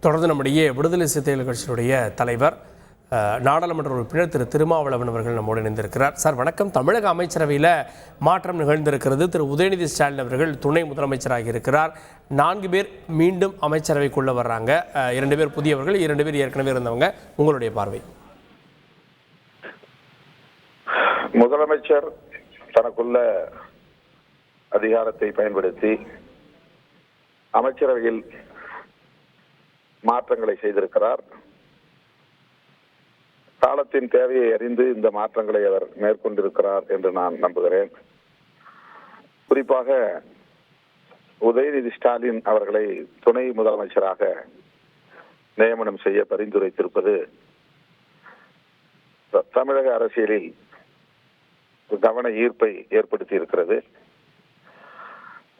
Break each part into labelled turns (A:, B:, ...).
A: தொடர்ந்து நம்முடைய விடுதலை சிறுத்தைகள் கட்சியினுடைய தலைவர் நாடாளுமன்ற உறுப்பினர் திரு திருமாவளவன் அவர்கள் நம்மோடு இணைந்திருக்கிறார். சார் வணக்கம். தமிழக அமைச்சரவையில் மாற்றம் நிகழ்ந்திருக்கிறது. திரு உதயநிதி ஸ்டாலின் அவர்கள் துணை முதலமைச்சராக இருக்கிறார். 4 பேர் மீண்டும் அமைச்சரவைக்குள்ளே வர்றாங்க. 2 பேர் புதியவர்கள், 2 பேர் ஏற்கனவே இருந்தவங்க. உங்களுடைய பார்வை?
B: முதலமைச்சர் தனக்குள்ள அதிகாரத்தை பயன்படுத்தி அமைச்சரவையில் மாற்றங்களை செய்திருக்கிறார். காலத்தின் தேவையை அறிந்து இந்த மாற்றங்களை அவர் மேற்கொண்டிருக்கிறார் என்று நான் நம்புகிறேன். குறிப்பாக உதயநிதி ஸ்டாலின் அவர்களை துணை முதலமைச்சராக நியமனம் செய்ய பரிந்துரைத்திருப்பது தமிழக அரசியலில் கவன ஈர்ப்பை ஏற்படுத்தி இருக்கிறது.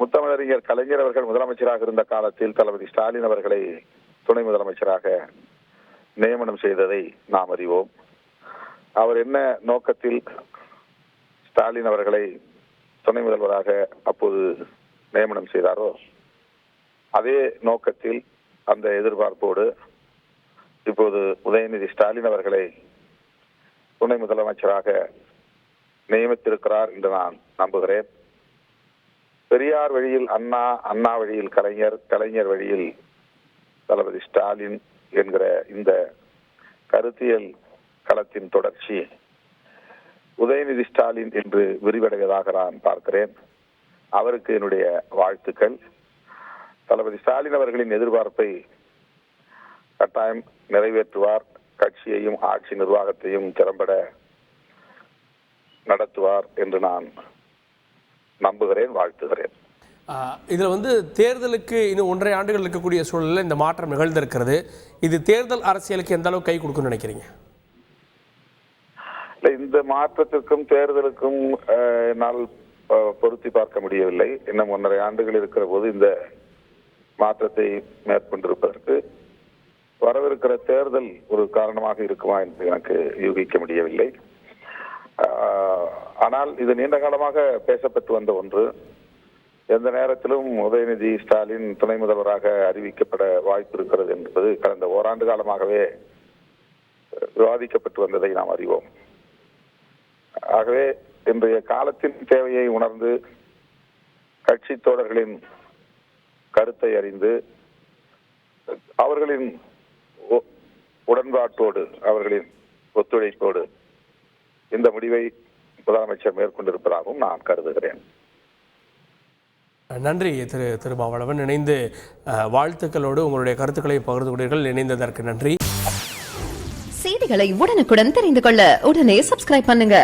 B: முத்தமிழறிஞர் கலைஞர் அவர்கள் முதலமைச்சராக இருந்த காலத்தில் தளபதி ஸ்டாலின் அவர்களை துணை முதலமைச்சராக நியமனம் செய்ததை நாம் அறிவோம். அவர் என்ன நோக்கத்தில் ஸ்டாலின் அவர்களை துணை முதல்வராக அப்போது நியமனம் செய்தாரோ அதே நோக்கத்தில் அந்த எதிர்பார்ப்போடு இப்போது உதயநிதி ஸ்டாலின் அவர்களை துணை முதலமைச்சராக நியமித்திருக்கிறார் என்று நான் நம்புகிறேன். பெரியார் வழியில் அண்ணா, அண்ணா வழியில் கலைஞர், கலைஞர் வழியில் தளபதி ஸ்டாலின் என்கிற இந்த கருத்தியல் களத்தின் தொடர்ச்சி உதயநிதி ஸ்டாலின் என்று விரிவடைவதாக நான் பார்க்கிறேன். அவருக்கு என்னுடைய வாழ்த்துக்கள். தளபதி ஸ்டாலின் அவர்களின் எதிர்பார்ப்பை கட்டாயம் நிறைவேற்றுவார். கட்சியையும் ஆட்சி நிர்வாகத்தையும் திறம்பட நடத்துவார் என்று நான் நம்புகிறேன், வாழ்த்துகிறேன்.
A: இதில் தேர்தலுக்கு இன்னும் 1.5 ஆண்டுகள் இருக்கக்கூடிய சூழலில் இந்த மாற்றம் நிகழ்ந்திருக்கிறது. இது தேர்தல் அரசியலுக்கு எந்த அளவுக்கு கை கொடுக்கும்னு நினைக்கிறீங்க?
B: இந்த மாற்றத்திற்கும் தேர்தலுக்கும் என்னால் பொருத்தி பார்க்க முடியவில்லை. இன்னும் 1.5 ஆண்டுகள் இருக்கிற போது இந்த மாற்றத்தை மேற்கொண்டிருப்பதற்கு வரவிருக்கிற தேர்தல் ஒரு காரணமாக இருக்குமா என்று எனக்கு யூகிக்க முடியவில்லை. ஆனால் இது நீண்ட காலமாக பேசப்பட்டு வந்த ஒன்று. எந்த நேரத்திலும் உதயநிதி ஸ்டாலின் துணை முதல்வராக அறிவிக்கப்பட வாய்ப்பு இருக்கிறது என்பது கடந்த ஓராண்டு காலமாகவே விவாதிக்கப்பட்டு வந்ததை நாம் அறிவோம். ஆகவே இன்றைய காலத்தின் தேவையை உணர்ந்து கட்சி தோழர்களின் கருத்தை அறிந்து அவர்களின் உடன்பாட்டோடு அவர்களின் ஒத்துழைப்போடு இந்த முடிவை முதலமைச்சர் மேற்கொண்டிருப்பதாகவும் நான் கருதுகிறேன்.
A: நன்றி திரு திருமாவளவன். இணைந்து வாழ்த்துக்களோடு உங்களுடைய கருத்துக்களை பகிர்ந்து கொண்டீர்கள். இணைந்ததற்கு நன்றி.
C: செய்திகளை உடனுக்குடன் தெரிந்து கொள்ள உடனே சப்ஸ்கிரைப் பண்ணுங்க.